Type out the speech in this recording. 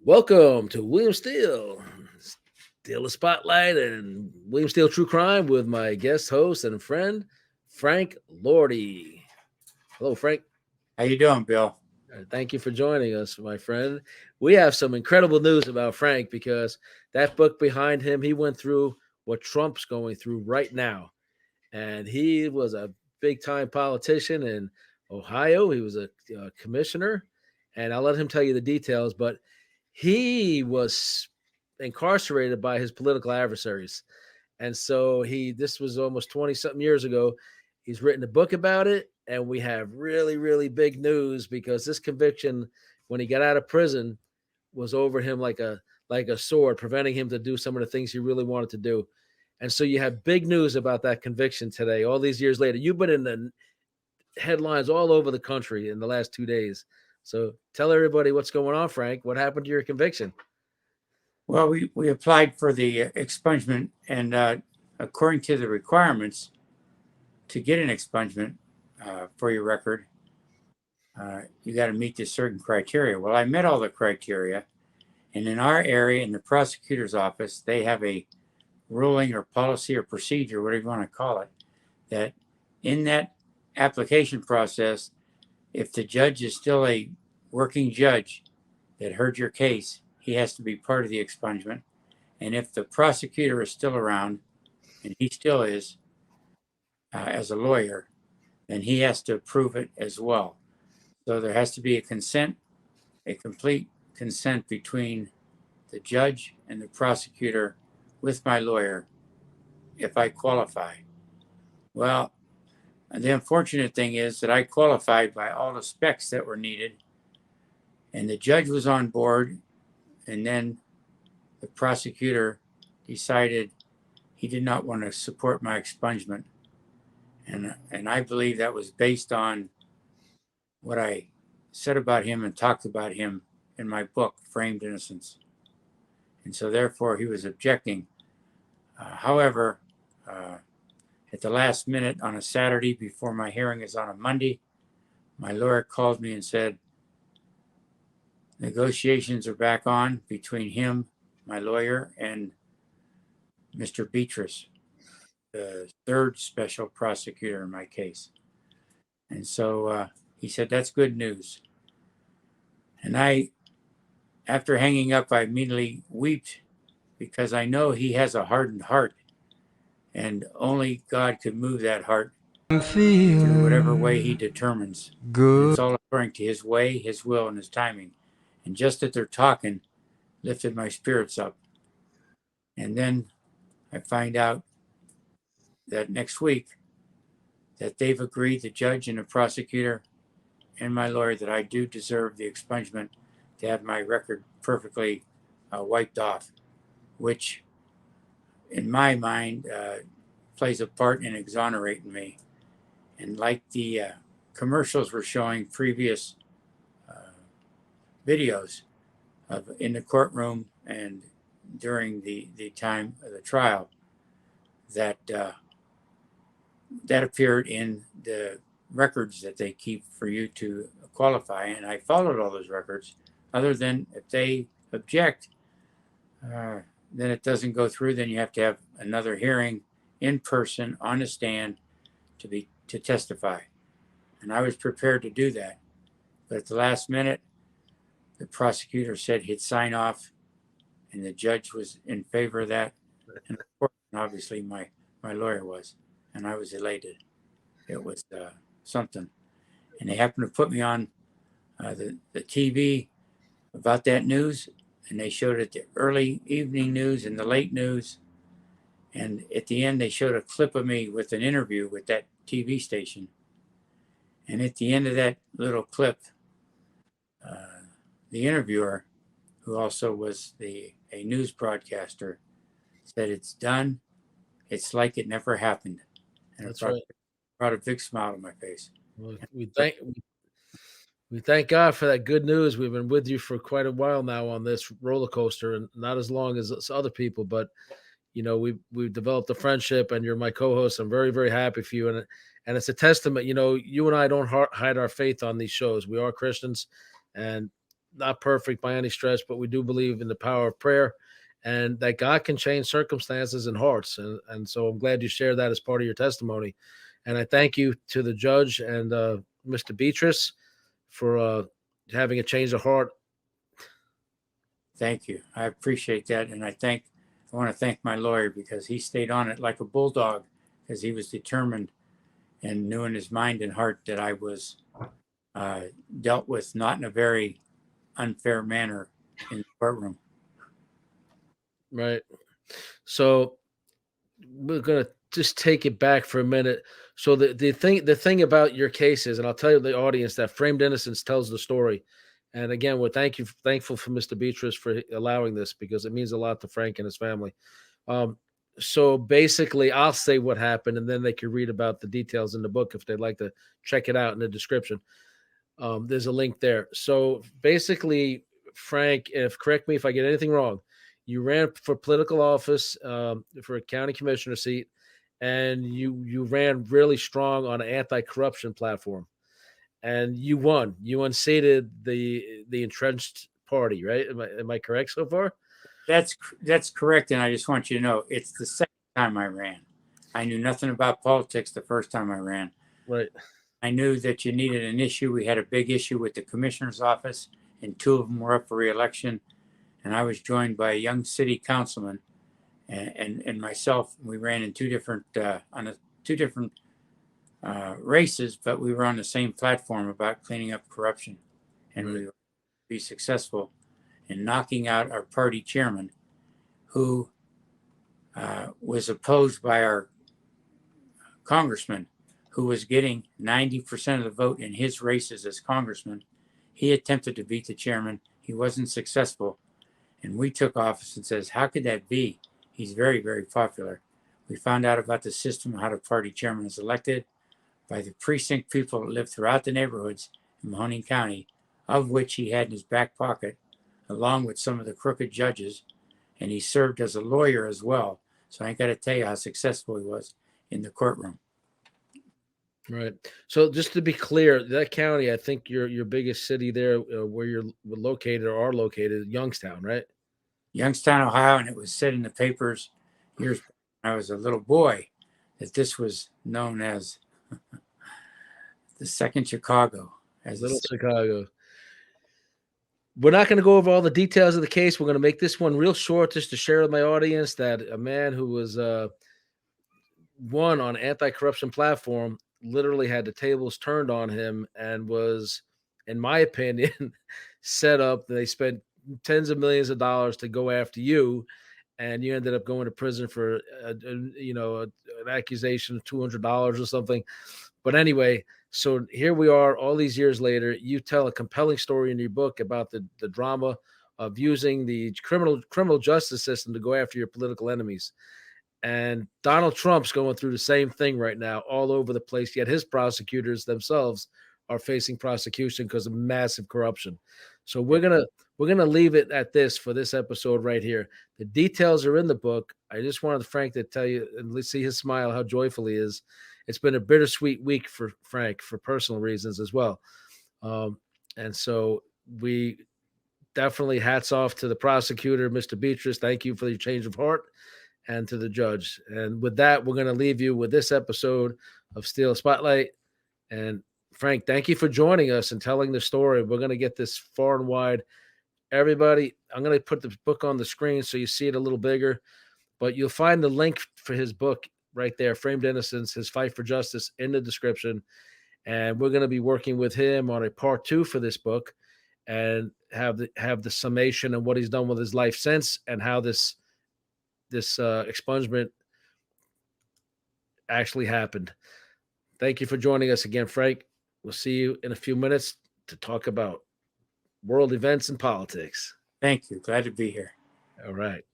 Welcome to William Steele, Steele the Spotlight, and William Steele True Crime with my guest host and friend, Frank Lordy. Hello, Frank. How you doing, Bill? Thank you for joining us, my friend. We have some incredible news about Frank because that book behind him, he went through what Trump's going through right now. And he was a big time politician in Ohio. He was a commissioner, and I'll let him tell you the details. But he was incarcerated by his political adversaries, and so this was almost 20 something years ago. He's written a book about it, and we have really, really big news because this conviction, when he got out of prison, was over him like a sword, preventing him to do some of the things he really wanted to do. And so you have big news about that conviction today, all these years later. You've been in the headlines all over the country in the last 2 days. So tell everybody what's going on, Frank. What happened to your conviction? Well, we applied for the expungement, and according to the requirements to get an expungement for your record, you got to meet this certain criteria. Well, I met all the criteria, and in our area, in the prosecutor's office, they have a ruling or policy or procedure, whatever you want to call it, that in that application process, if the judge is still a working judge that heard your case, he has to be part of the expungement. And if the prosecutor is still around, and he still is as a lawyer, then he has to approve it as well. So there has to be a consent, a complete consent between the judge and the prosecutor with my lawyer if I qualify. Well, the unfortunate thing is that I qualified by all the specs that were needed, and the judge was on board, and then the prosecutor decided he did not want to support my expungement. And I believe that was based on what I said about him and talked about him in my book, Framed Innocence. And so therefore he was objecting. However, at the last minute on a Saturday before my hearing is on a Monday, my lawyer called me and said, negotiations are back on between him, my lawyer, and Mr. Beatrice, the third special prosecutor in my case. And so he said, that's good news. And after hanging up, I immediately wept because I know he has a hardened heart, and only God could move that heart to whatever way he determines. And it's all according to his way, his will, and his timing. And just that they're talking lifted my spirits up. And then I find out that next week that they've agreed, the judge and the prosecutor and my lawyer, that I do deserve the expungement to have my record perfectly wiped off, which in my mind plays a part in exonerating me. And like the commercials were showing previous videos of in the courtroom and during the time of the trial, that that appeared in the records that they keep for you to qualify. And I followed all those records, other than if they object, then it doesn't go through. Then you have to have another hearing in person on the stand to testify. And I was prepared to do that. But at the last minute, the prosecutor said he'd sign off, and the judge was in favor of that. And of course, obviously, my lawyer was, and I was elated. It was something. And they happened to put me on the TV about that news, and they showed it the early evening news and the late news. And at the end, they showed a clip of me with an interview with that TV station. And at the end of that little clip, the interviewer, who also was a news broadcaster, said, "It's done. It's like it never happened." And That's right. it brought a big smile to my face. Well, we thank God for that good news. We've been with you for quite a while now on this roller coaster, and not as long as other people, but we've developed a friendship, and you're my co-host. I'm very, very happy for you, and it's a testament. You and I don't hide our faith on these shows. We are Christians, and not perfect by any stretch, but we do believe in the power of prayer and that God can change circumstances and hearts. And so I'm glad you shared that as part of your testimony. And I thank you to the judge and Mr. Beatrice for having a change of heart. Thank you. I appreciate that. And I want to thank my lawyer because he stayed on it like a bulldog because he was determined and knew in his mind and heart that I was dealt with not in a very unfair manner in the courtroom. Right. So we're gonna just take it back for a minute. So the thing about your case is, and I'll tell you the audience that Framed Innocence tells the story. And again, we're thankful for Mr. Beatrice for allowing this because it means a lot to Frank and his family. So basically, I'll say what happened, and then they can read about the details in the book if they'd like to check it out in the description. There's a link there. So basically, Frank, correct me if I get anything wrong, you ran for political office for a county commissioner seat, and you ran really strong on an anti-corruption platform, and you won. You unseated the entrenched party, right? Am I correct so far? That's correct, and I just want you to know it's the second time I ran. I knew nothing about politics the first time I ran. Right. I knew that you needed an issue. We had a big issue with the commissioner's office, and two of them were up for re-election. And I was joined by a young city councilman and myself. We ran in two different races, but we were on the same platform about cleaning up corruption, and we would be successful in knocking out our party chairman, who was opposed by our congressman, who was getting 90% of the vote in his races as congressman. He attempted to beat the chairman. He wasn't successful. And we took office and says, how could that be? He's very, very popular. We found out about the system, how the party chairman is elected by the precinct people that live throughout the neighborhoods in Mahoning County, of which he had in his back pocket, along with some of the crooked judges. And he served as a lawyer as well. So I got to tell you how successful he was in the courtroom. Right. So just to be clear, that county, I think your biggest city there, where you're located or are located, Youngstown, right? Youngstown, Ohio, and it was said in the papers years when I was a little boy that this was known as the second Chicago. As Little Chicago. We're not going to go over all the details of the case. We're going to make this one real short just to share with my audience that a man who was won on anti-corruption platform literally had the tables turned on him and was, in my opinion, set up. They spent tens of millions of dollars to go after you, and you ended up going to prison for an accusation of $200 or something. But anyway, so here we are all these years later. You tell a compelling story in your book about the drama of using the criminal justice system to go after your political enemies. And Donald Trump's going through the same thing right now all over the place, yet his prosecutors themselves are facing prosecution because of massive corruption. So we're gonna leave it at this for this episode right here. The details are in the book. I just wanted Frank to tell you and let's see his smile, how joyful he is. It's been a bittersweet week for Frank for personal reasons as well. And so we definitely hats off to the prosecutor, Mr. Beatrice. Thank you for your change of heart. And to the judge. And with that, we're going to leave you with this episode of Steel Spotlight. And Frank, thank you for joining us and telling the story. We're going to get this far and wide. Everybody, I'm going to put the book on the screen so you see it a little bigger, but you'll find the link for his book right there, Framed Innocence, His Fight for Justice, in the description. And we're going to be working with him on a part 2 for this book and have the summation of what he's done with his life since and how this expungement actually happened. Thank you for joining us again, Frank. We'll see you in a few minutes to talk about world events and politics. Thank you. Glad to be here. All right.